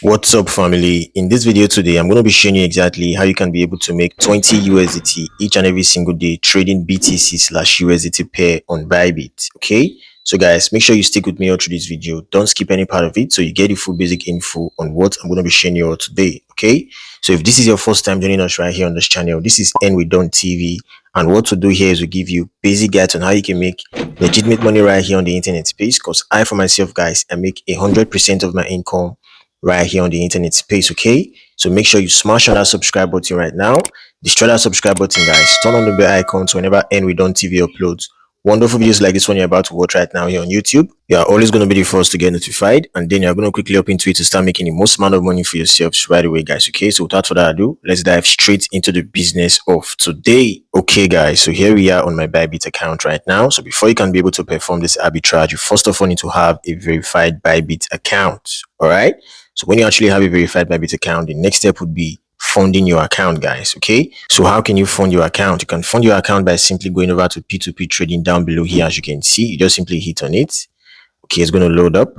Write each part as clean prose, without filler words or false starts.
What's up, family? In this video today, I'm going to be showing you exactly how you can be able to make 20 USDT each and every single day trading BTC/USDT pair on Bybit. Okay, so guys, make sure you stick with me all through this video. Don't skip any part of it so you get the full basic info on what I'm going to be showing you all today. Okay, so if this is your first time joining us right here on this channel, this is N We Don't TV, and what to do here is we give you basic guides on how you can make legitimate money right here on the internet space. Because I, for myself, guys, I make 100% of my income right here on the internet space. Okay, so make sure you smash on that subscribe button right now. Destroy that subscribe button, guys. Turn on the bell icon so whenever We Don't TV uploads wonderful videos like this one you're about to watch right now here on YouTube, you are always going to be the first to get notified, and then you're going to quickly hop into it to start making the most amount of money for yourselves right away, guys. Okay, so without further ado, let's dive straight into the business of today. Okay, guys, so here we are on my Bybit account right now. So before you can be able to perform this arbitrage, you first of all need to have a verified Bybit account. All right, so when you actually have a verified Bybit account, the next step would be funding your account, guys. Okay, so how can you fund your account? You can fund your account by simply going over to P2P trading down below here. As you can see, you just simply hit on it. Okay, it's going to load up.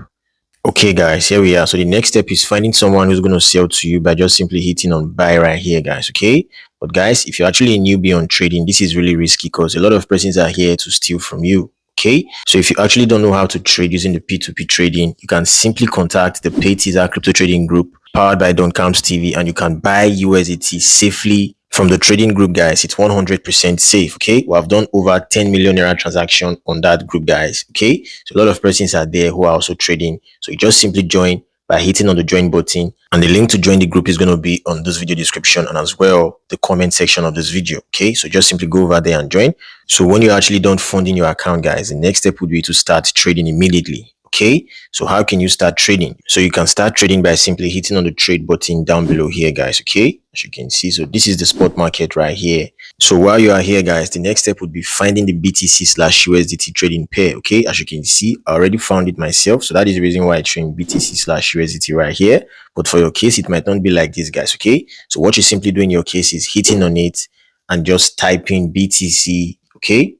Okay, guys, here we are. So the next step is finding someone who's going to sell to you by just simply hitting on buy right here, guys. Okay, but guys, if you're actually a newbie on trading, this is really risky because a lot of persons are here to steal from you. Okay, so if you actually don't know how to trade using the P2P trading, you can simply contact the PayTzar crypto trading group powered by Camps TV, and you can buy USDT safely from the trading group, guys. It's 100% safe. Okay, we have done over 10 million naira transaction on that group, guys. Okay, so a lot of persons are there who are also trading, so you just simply join by hitting on the join button, and the link to join the group is going to be on this video description and as well the comment section of this video. Okay, so just simply go over there and join. So when you're actually done funding your account, guys, the next step would be to start trading immediately. Okay, so how can you start trading? So you can start trading by simply hitting on the trade button down below here, guys. Okay, as you can see, so this is the spot market right here. So while you are here, guys, the next step would be finding the BTC/USDT trading pair. Okay, as you can see, I already found it myself, so that is the reason why I train BTC/USDT right here. But for your case, it might not be like this, guys. Okay, so what you simply do in your case is hitting on it and just typing BTC, okay,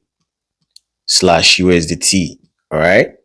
/USDT. All right,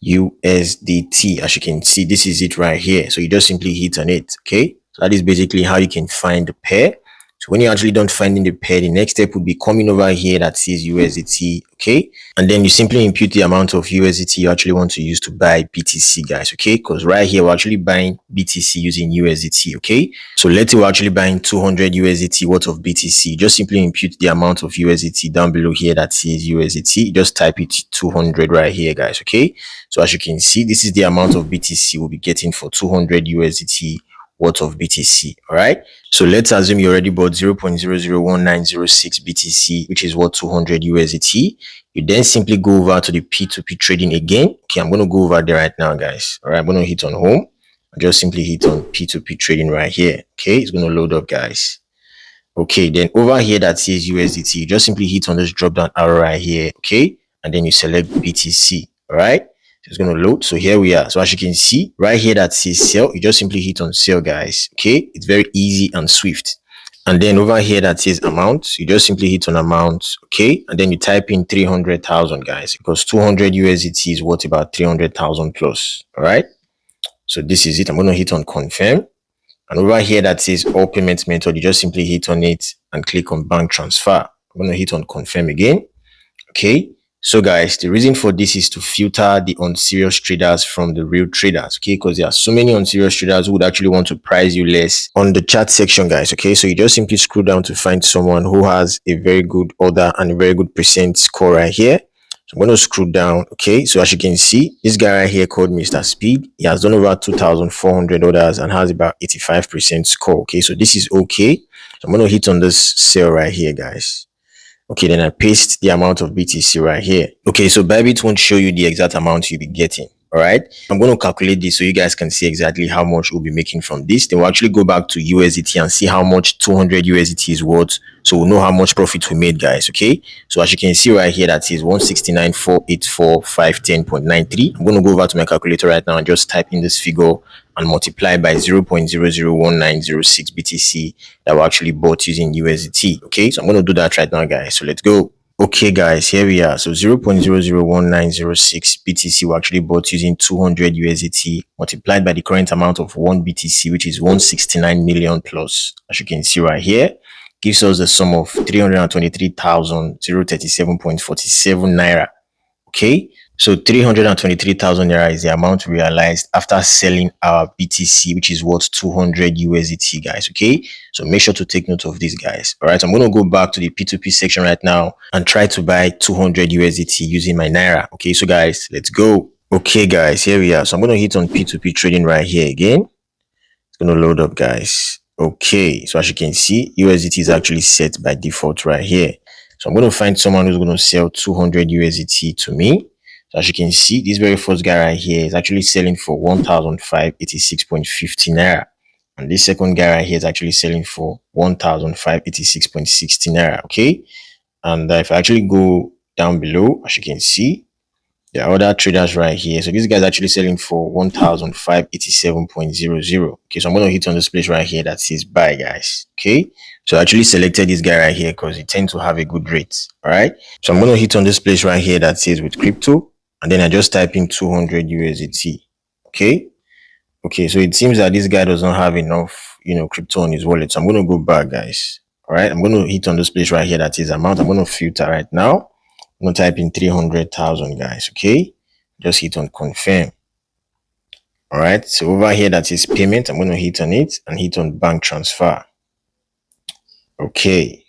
USDT. As you can see, this is it right here. So you just simply hit on it. Okay, so that is basically how you can find the pair. So when you're actually done finding the pair, the next step would be coming over here that says USDT. Okay, and then you simply impute the amount of USDT you actually want to use to buy BTC, guys. Okay, because right here we're actually buying BTC using USDT. Okay, so let's say we're actually buying 200 USDT worth of BTC. Just simply impute the amount of USDT down below here that says USDT. Just type it 200 right here, guys. Okay, so as you can see, this is the amount of BTC we'll be getting for 200 USDT worth of BTC. All right, so let's assume you already bought 0.001906 BTC, which is worth 200 USDT. You then simply go over to the P2P trading again. Okay, I'm going to go over there right now, guys. All right, I'm going to hit on home. I'll just simply hit on P2P trading right here. Okay, it's going to load up, guys. Okay, then over here that says USDT, you just simply hit on this drop down arrow right here. Okay, and then you select BTC. All right, it's going to load. So here we are. So as you can see right here that says sell, you just simply hit on sell, guys. Okay, it's very easy and swift. And then over here that says amount, you just simply hit on amount. Okay, and then you type in 300,000, guys, because 200 USDT is worth about 300,000 plus. All right, so this is it. I'm going to hit on confirm, and over here that says all payment method, you just simply hit on it and click on bank transfer. I'm going to hit on confirm again. Okay, so guys, the reason for this is to filter the unserious traders from the real traders. Okay, because there are so many unserious traders who would actually want to price you less on the chat section, guys. Okay, so you just simply scroll down to find someone who has a very good order and a very good percent score right here. So I'm going to scroll down. Okay, so as you can see, this guy right here called Mr. Speed, he has done over 2,400 orders and has about 85% score. Okay, so this is okay. So I'm going to hit on this sell right here, guys. Okay, then I paste the amount of BTC right here. Okay, so Bybit won't show you the exact amount you'll be getting. All right, I'm going to calculate this so you guys can see exactly how much we'll be making from this. Then we'll actually go back to USDT and see how much 200 USDT is worth, so we'll know how much profit we made, guys. Okay, so as you can see right here that says 169,484,510.93. I'm going to go over to my calculator right now and just type in this figure and multiply by 0.001906 BTC that we actually bought using USDT. Okay, so I'm going to do that right now, guys. So let's go. Okay guys, here we are. So 0.001906 BTC were actually bought using 200 USDT multiplied by the current amount of 1 BTC, which is 169 million plus. As you can see right here, gives us the sum of 323,037.47 naira. Okay, so 323,000 naira is the amount realized after selling our BTC, which is worth 200 USDT, guys. Okay, so make sure to take note of this, guys. All right, I'm going to go back to the P2P section right now and try to buy 200 USDT using my naira. Okay, so guys, let's go. Okay, guys, here we are. So I'm going to hit on P2P trading right here again. It's going to load up, guys. Okay, so as you can see, USDT is actually set by default right here. So I'm going to find someone who's going to sell 200 USDT to me. So as you can see, this very first guy right here is actually selling for 1,586.50 naira. And this second guy right here is actually selling for 1,586.60 naira. Okay. And if I actually go down below, as you can see, there are other traders right here. So this guy's actually selling for 1,587.00. Okay, so I'm going to hit on this place right here that says buy, guys. Okay, so I actually selected this guy right here because he tends to have a good rate. All right, so I'm going to hit on this place right here that says with crypto, and then I just type in 200 USDT. Okay, so it seems that this guy doesn't have enough, crypto on his wallet. So I'm going to go back, guys. All right, I'm going to hit on this place right here that is amount. I'm going to filter right now. I'm going to type in 300,000, guys. Okay, just hit on confirm. All right, so over here that is payment. I'm going to hit on it and hit on bank transfer. Okay.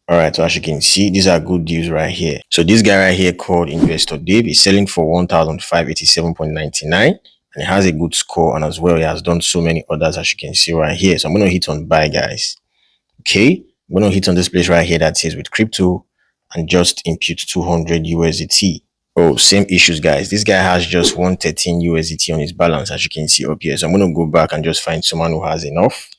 All right, so as you can see, these are good deals right here. So this guy right here called Investor Dave is selling for 1,587.99, and he has a good score, and as well he has done so many others, as you can see right here. So I'm going to hit on buy, guys. Okay, I'm going to hit on this place right here that says with crypto and just impute 200 USDT. Oh, same issues, guys. This guy has just 113 USDT on his balance, as you can see up here. So I'm going to go back and just find someone who has enough.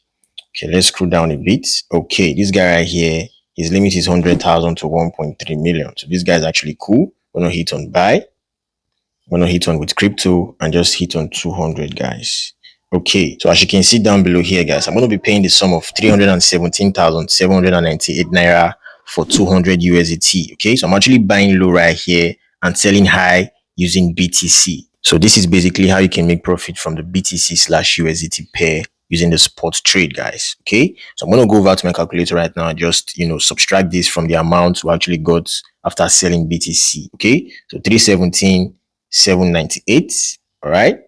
Okay, let's scroll down a bit. Okay, this guy right here, his limit is 100,000 to 1.3 million. So this guy is actually cool. I'm going to hit on buy. I'm going to hit on with crypto and just hit on 200, guys. Okay, so as you can see down below here, guys, I'm going to be paying the sum of 317,798 naira for 200 USDT. Okay, so I'm actually buying low right here and selling high using BTC. So this is basically how you can make profit from the BTC/USDT pair using the spot trade, guys. Okay, so I'm going to go over to my calculator right now and just subtract this from the amount we actually got after selling BTC. Okay, so 317,798. All right.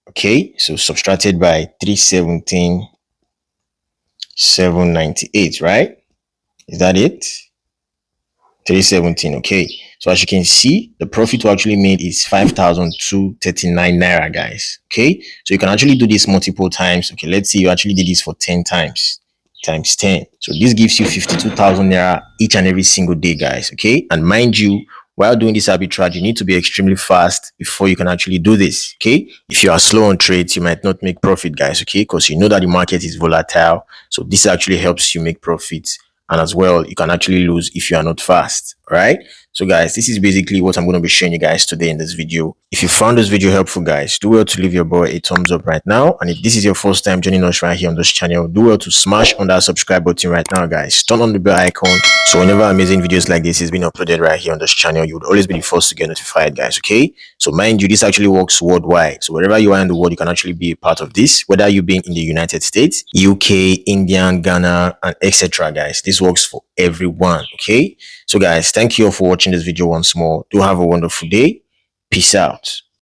Okay, so subtracted by 317,798, right? Is that it? 317. Okay, so as you can see, the profit we actually made is 5,239 naira, guys. Okay, so you can actually do this multiple times. Okay, let's say you actually did this for 10 times times 10. So this gives you 52,000 naira each and every single day, guys. Okay, and mind you, while doing this arbitrage, you need to be extremely fast before you can actually do this. Okay, if you are slow on trades, you might not make profit, guys. Okay, because you know that the market is volatile, so this actually helps you make profits. And as well, you can actually lose if you are not fast. All right, so guys, this is basically what I'm going to be showing you guys today in this video. If you found this video helpful, guys, do well to leave your boy a thumbs up right now. And if this is your first time joining us right here on this channel, do well to smash on that subscribe button right now, guys. Turn on the bell icon, so whenever amazing videos like this is being uploaded right here on this channel, you would always be the first to get notified, guys. Okay, so mind you, this actually works worldwide. So wherever you are in the world, you can actually be a part of this, whether you being in the United States, UK, India, Ghana, and etc. guys. This works for everyone. Okay, so guys, thank you all for watching this video once more. Do have a wonderful day. Peace out.